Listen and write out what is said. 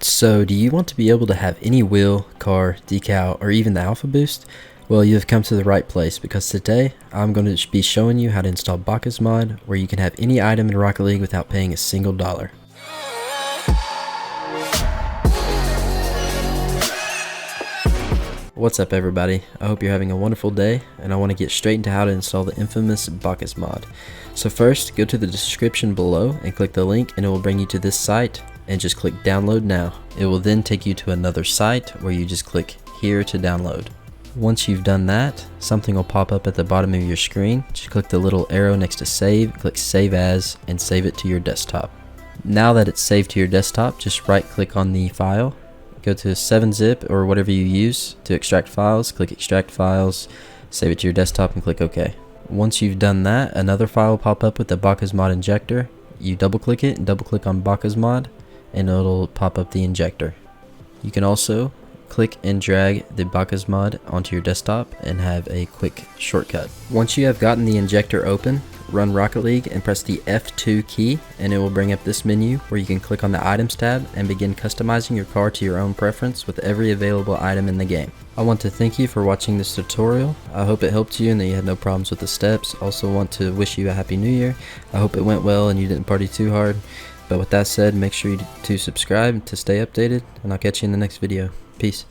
So, do you want to be able to have any wheel, car, decal, or even the Alpha Boost? Well, you have come to the right place because today I'm going to be showing you how to install Bakkes Mod, where you can have any item in Rocket League without paying a single dollar. What's up everybody, I hope you're having a wonderful day, and I want to get straight into how to install the infamous Bakkes Mod. So first, go to the description below and click the link and it will bring you to this site, and just click download now. It will then take you to another site where you just click here to download. Once you've done that, something will pop up at the bottom of your screen. Just click the little arrow next to save, click save as, and save it to your desktop. Now that it's saved to your desktop, just right click on the file, go to 7-zip or whatever you use to extract files, click extract files, save it to your desktop and click OK. Once you've done that, another file will pop up with the Bakkes Mod injector. You double click it and double click on Bakkes Mod and it'll pop up the injector. You can also click and drag the Bakkes Mod onto your desktop and have a quick shortcut. Once you have gotten the injector open, run Rocket League and press the F2 key and it will bring up this menu where you can click on the items tab and begin customizing your car to your own preference with every available item in the game. I want to thank you for watching this tutorial. I hope it helped you and that you had no problems with the steps. Also want to wish you a happy new year. I hope it went well and you didn't party too hard. But with that said, make sure to subscribe to stay updated, and I'll catch you in the next video. Peace.